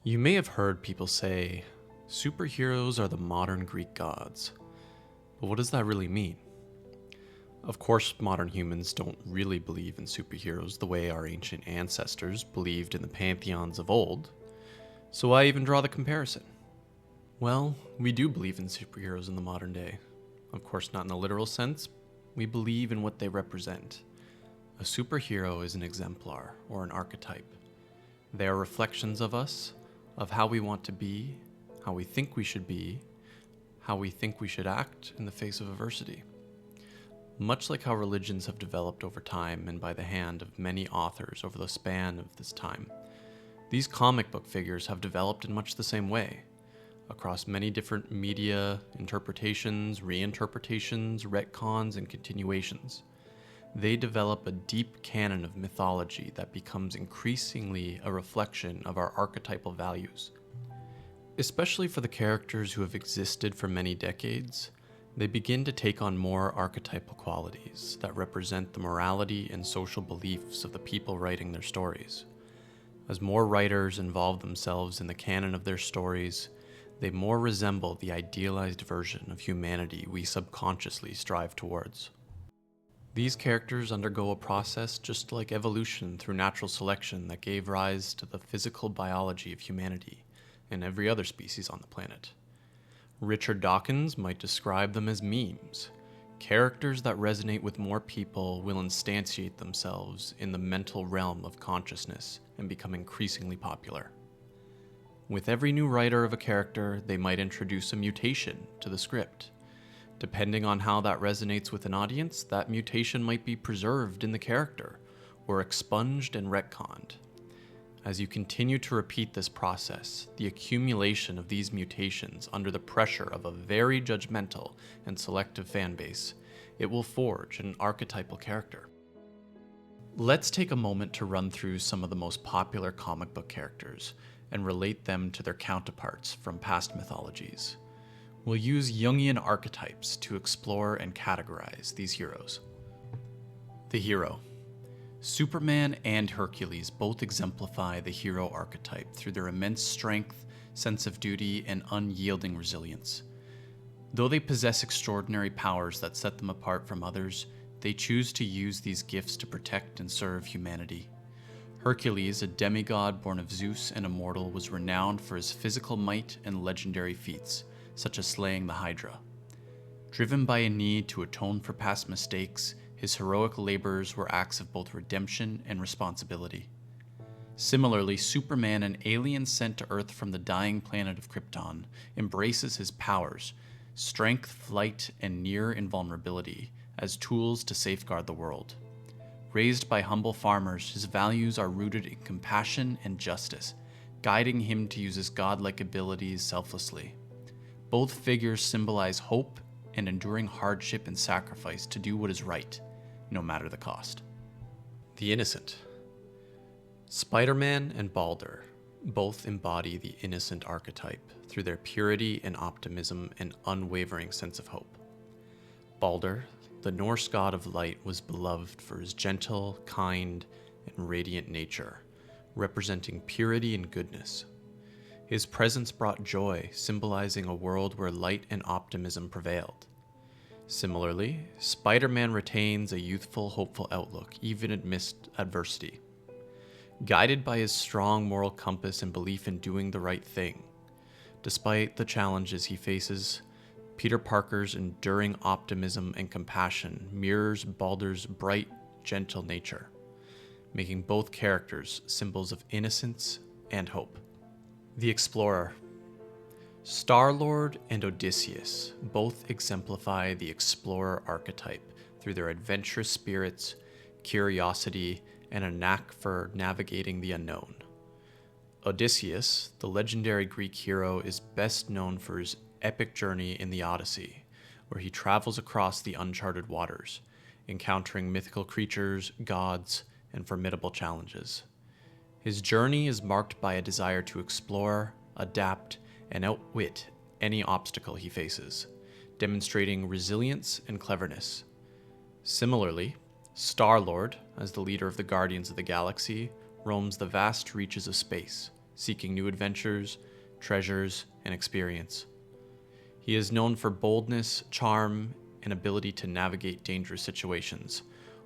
You may have heard people say, superheroes are the modern Greek gods. But what does that really mean? Of course, modern humans don't really believe in superheroes the way our ancient ancestors believed in the pantheons of old. So why even draw the comparison? Well, we do believe in superheroes in the modern day. Of course, not in the literal sense. We believe in what they represent. A superhero is an exemplar or an archetype. They are reflections of us, of how we want to be, how we think we should be, how we think we should act in the face of adversity. Much like how religions have developed over time and by the hand of many authors over the span of this time, these comic book figures have developed in much the same way, across many different media interpretations, reinterpretations, retcons, and continuations. They develop a deep canon of mythology that becomes increasingly a reflection of our archetypal values. Especially for the characters who have existed for many decades, they begin to take on more archetypal qualities that represent the morality and social beliefs of the people writing their stories. As more writers involve themselves in the canon of their stories, they more resemble the idealized version of humanity we subconsciously strive towards. These characters undergo a process just like evolution through natural selection that gave rise to the physical biology of humanity and every other species on the planet. Richard Dawkins might describe them as memes. Characters that resonate with more people will instantiate themselves in the mental realm of consciousness and become increasingly popular. With every new writer of a character, they might introduce a mutation to the script. Depending on how that resonates with an audience, that mutation might be preserved in the character, or expunged and retconned. As you continue to repeat this process, the accumulation of these mutations under the pressure of a very judgmental and selective fanbase, it will forge an archetypal character. Let's take a moment to run through some of the most popular comic book characters and relate them to their counterparts from past mythologies. We'll use Jungian archetypes to explore and categorize these heroes. The hero. Superman and Hercules both exemplify the hero archetype through their immense strength, sense of duty, and unyielding resilience. Though they possess extraordinary powers that set them apart from others, they choose to use these gifts to protect and serve humanity. Hercules, a demigod born of Zeus and immortal, was renowned for his physical might and legendary feats, such as slaying the Hydra. Driven by a need to atone for past mistakes, his heroic labors were acts of both redemption and responsibility. Similarly, Superman, an alien sent to Earth from the dying planet of Krypton, embraces his powers, strength, flight, and near invulnerability, as tools to safeguard the world. Raised by humble farmers, his values are rooted in compassion and justice, guiding him to use his godlike abilities selflessly. Both figures symbolize hope and enduring hardship and sacrifice to do what is right, no matter the cost. The innocent. Spiderman and Baldr both embody the innocent archetype through their purity and optimism and unwavering sense of hope. Baldr, the Norse god of light, was beloved for his gentle, kind, and radiant nature, representing purity and goodness. His presence brought joy, symbolizing a world where light and optimism prevailed. Similarly, Spider-Man retains a youthful, hopeful outlook, even amidst adversity. Guided by his strong moral compass and belief in doing the right thing, despite the challenges he faces, Peter Parker's enduring optimism and compassion mirrors Baldr's bright, gentle nature, making both characters symbols of innocence and hope. The Explorer. Star-Lord and Odysseus both exemplify the explorer archetype through their adventurous spirits, curiosity, and a knack for navigating the unknown. Odysseus, the legendary Greek hero, is best known for his epic journey in the Odyssey, where he travels across the uncharted waters, encountering mythical creatures, gods, and formidable challenges. His journey is marked by a desire to explore, adapt, and outwit any obstacle he faces, demonstrating resilience and cleverness. Similarly, Star-Lord, as the leader of the Guardians of the Galaxy, roams the vast reaches of space, seeking new adventures, treasures, and experience. He is known for boldness, charm, and ability to navigate dangerous situations,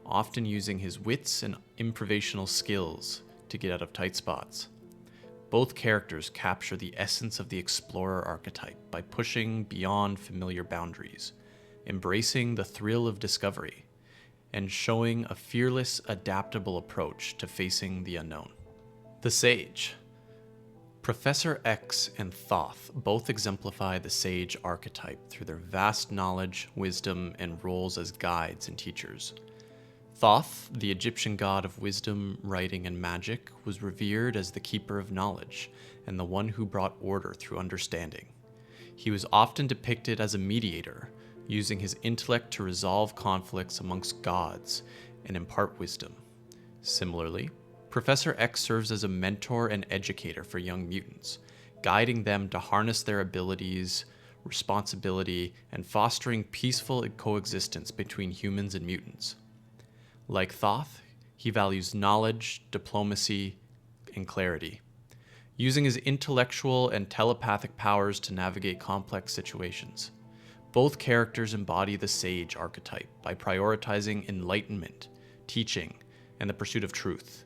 often using his wits and improvisational skills to get out of tight spots. Both characters capture the essence of the explorer archetype by pushing beyond familiar boundaries, embracing the thrill of discovery, and showing a fearless, adaptable approach to facing the unknown. The Sage. Professor X and Thoth both exemplify the sage archetype through their vast knowledge, wisdom, and roles as guides and teachers. Thoth, the Egyptian god of wisdom, writing, and magic, was revered as the keeper of knowledge and the one who brought order through understanding. He was often depicted as a mediator, using his intellect to resolve conflicts amongst gods and impart wisdom. Similarly, Professor X serves as a mentor and educator for young mutants, guiding them to harness their abilities, responsibility, and fostering peaceful coexistence between humans and mutants. Like Thoth, he values knowledge, diplomacy, and clarity, using his intellectual and telepathic powers to navigate complex situations. Both characters embody the sage archetype by prioritizing enlightenment, teaching, and the pursuit of truth,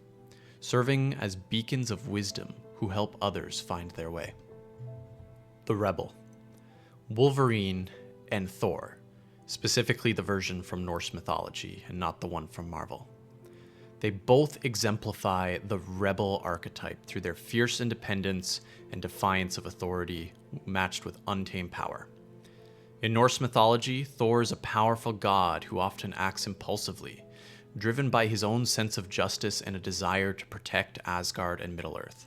serving as beacons of wisdom who help others find their way. The Rebel. Wolverine and Thor, specifically the version from Norse mythology and not the one from Marvel. They both exemplify the rebel archetype through their fierce independence and defiance of authority matched with untamed power. In Norse mythology, Thor is a powerful god who often acts impulsively, driven by his own sense of justice and a desire to protect Asgard and Middle-earth.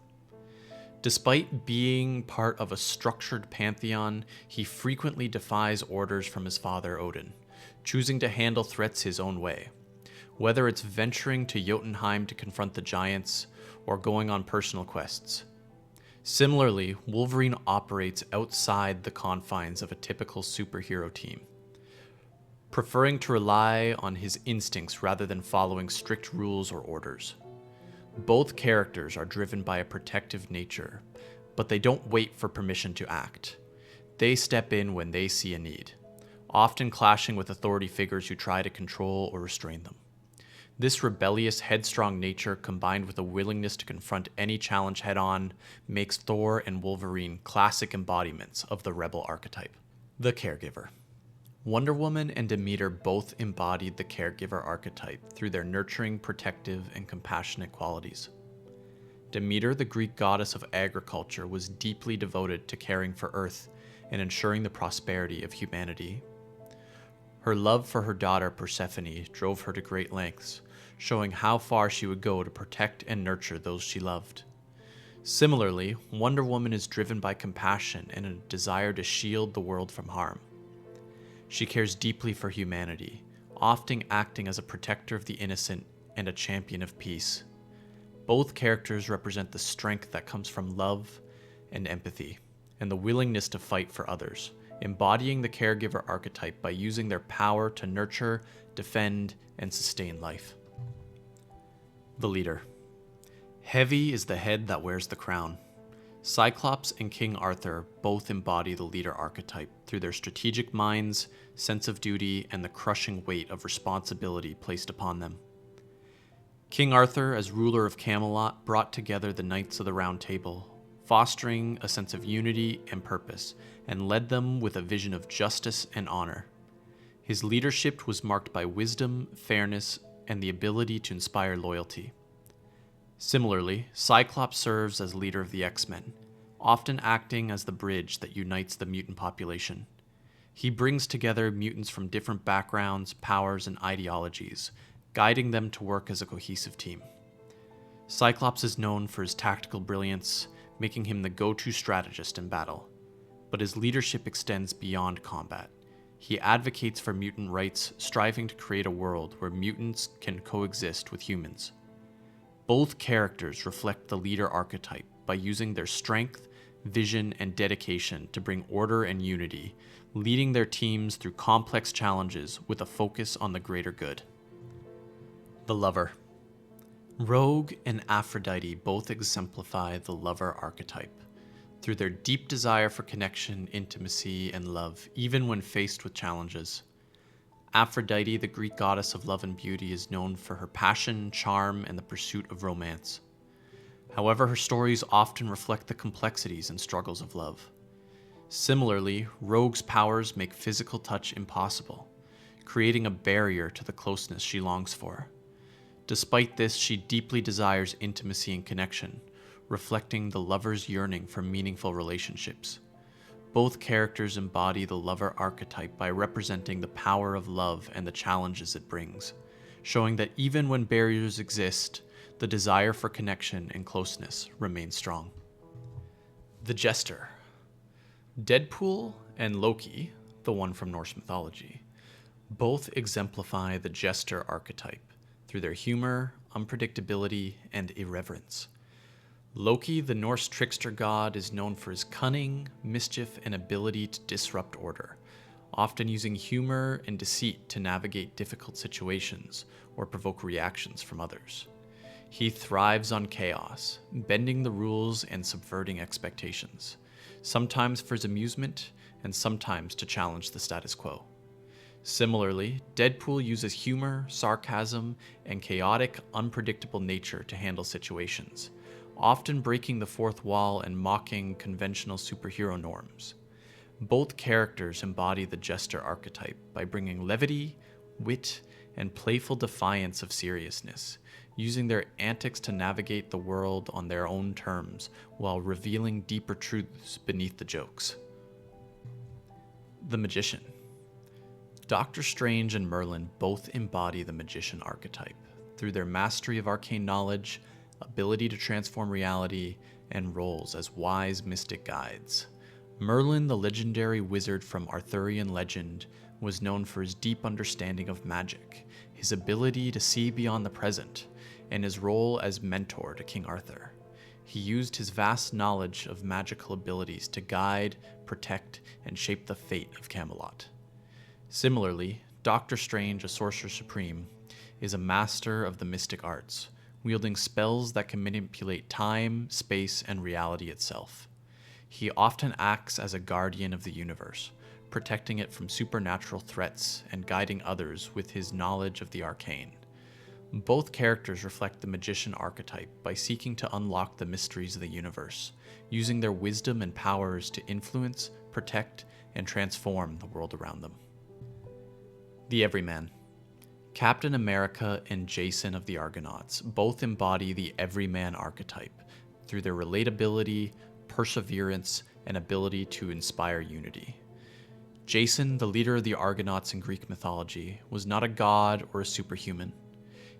Despite being part of a structured pantheon, he frequently defies orders from his father Odin, choosing to handle threats his own way. Whether it's venturing to Jotunheim to confront the giants or going on personal quests. Similarly, Wolverine operates outside the confines of a typical superhero team, preferring to rely on his instincts rather than following strict rules or orders. Both characters are driven by a protective nature, but they don't wait for permission to act. They step in when they see a need, often clashing with authority figures who try to control or restrain them. This rebellious, headstrong nature, combined with a willingness to confront any challenge head-on, makes Thor and Wolverine classic embodiments of the rebel archetype. The Caregiver. Wonder Woman and Demeter both embodied the caregiver archetype through their nurturing, protective, and compassionate qualities. Demeter, the Greek goddess of agriculture, was deeply devoted to caring for Earth and ensuring the prosperity of humanity. Her love for her daughter Persephone drove her to great lengths, showing how far she would go to protect and nurture those she loved. Similarly, Wonder Woman is driven by compassion and a desire to shield the world from harm. She cares deeply for humanity, often acting as a protector of the innocent and a champion of peace. Both characters represent the strength that comes from love and empathy, and the willingness to fight for others, embodying the caregiver archetype by using their power to nurture, defend, and sustain life. The Leader. Heavy is the head that wears the crown. Cyclops and King Arthur both embody the leader archetype through their strategic minds, sense of duty, and the crushing weight of responsibility placed upon them. King Arthur, as ruler of Camelot, brought together the Knights of the Round Table, fostering a sense of unity and purpose, and led them with a vision of justice and honor. His leadership was marked by wisdom, fairness, and the ability to inspire loyalty. Similarly, Cyclops serves as leader of the X-Men, often acting as the bridge that unites the mutant population. He brings together mutants from different backgrounds, powers, and ideologies, guiding them to work as a cohesive team. Cyclops is known for his tactical brilliance, making him the go-to strategist in battle. But his leadership extends beyond combat. He advocates for mutant rights, striving to create a world where mutants can coexist with humans. Both characters reflect the leader archetype by using their strength, vision, and dedication to bring order and unity, leading their teams through complex challenges with a focus on the greater good. The Lover. Rogue and Aphrodite both exemplify the lover archetype through their deep desire for connection, intimacy, and love, even when faced with challenges. Aphrodite, the Greek goddess of love and beauty, is known for her passion, charm, and the pursuit of romance. However, her stories often reflect the complexities and struggles of love. Similarly, Rogue's powers make physical touch impossible, creating a barrier to the closeness she longs for. Despite this, she deeply desires intimacy and connection, reflecting the lover's yearning for meaningful relationships. Both characters embody the lover archetype by representing the power of love and the challenges it brings, showing that even when barriers exist, the desire for connection and closeness remains strong. The Jester. Deadpool and Loki, the one from Norse mythology, both exemplify the jester archetype through their humor, unpredictability, and irreverence. Loki, the Norse trickster god, is known for his cunning, mischief, and ability to disrupt order, often using humor and deceit to navigate difficult situations or provoke reactions from others. He thrives on chaos, bending the rules and subverting expectations, sometimes for his amusement and sometimes to challenge the status quo. Similarly, Deadpool uses humor, sarcasm, and chaotic, unpredictable nature to handle situations, often breaking the fourth wall and mocking conventional superhero norms. Both characters embody the jester archetype by bringing levity, wit, and playful defiance of seriousness, using their antics to navigate the world on their own terms while revealing deeper truths beneath the jokes. The Magician. Doctor Strange and Merlin both embody the magician archetype through their mastery of arcane knowledge, ability to transform reality, and roles as wise mystic guides. Merlin, the legendary wizard from Arthurian legend, was known for his deep understanding of magic, his ability to see beyond the present, and his role as mentor to King Arthur. He used his vast knowledge of magical abilities to guide, protect, and shape the fate of Camelot. Similarly, Doctor Strange, a sorcerer supreme, is a master of the mystic arts, wielding spells that can manipulate time, space, and reality itself. He often acts as a guardian of the universe, protecting it from supernatural threats and guiding others with his knowledge of the arcane. Both characters reflect the magician archetype by seeking to unlock the mysteries of the universe, using their wisdom and powers to influence, protect, and transform the world around them. The Everyman. Captain America and Jason of the Argonauts both embody the everyman archetype through their relatability, perseverance, and ability to inspire unity. Jason, the leader of the Argonauts in Greek mythology, was not a god or a superhuman.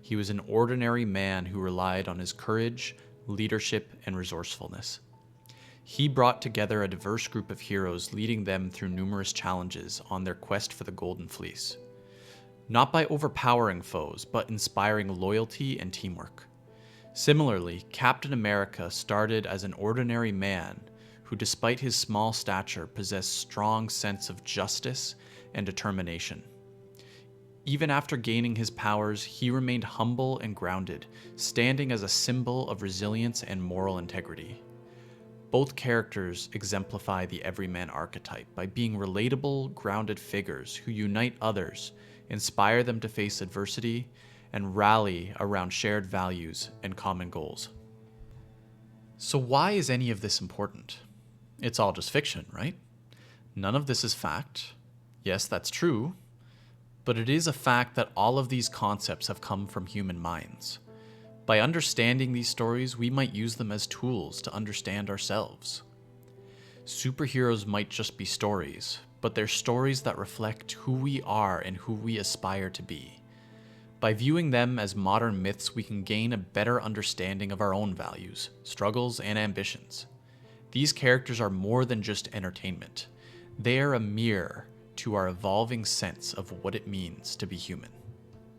He was an ordinary man who relied on his courage, leadership, and resourcefulness. He brought together a diverse group of heroes, leading them through numerous challenges on their quest for the Golden Fleece. Not by overpowering foes, but inspiring loyalty and teamwork. Similarly, Captain America started as an ordinary man who, despite his small stature, possessed a strong sense of justice and determination. Even after gaining his powers, he remained humble and grounded, standing as a symbol of resilience and moral integrity. Both characters exemplify the everyman archetype by being relatable, grounded figures who unite others, inspire them to face adversity, and rally around shared values and common goals. So why is any of this important? It's all just fiction, right? None of this is fact. Yes, that's true, but it is a fact that all of these concepts have come from human minds. By understanding these stories, we might use them as tools to understand ourselves. Superheroes might just be stories, but they're stories that reflect who we are and who we aspire to be. By viewing them as modern myths, we can gain a better understanding of our own values, struggles, and ambitions. These characters are more than just entertainment. They are a mirror to our evolving sense of what it means to be human.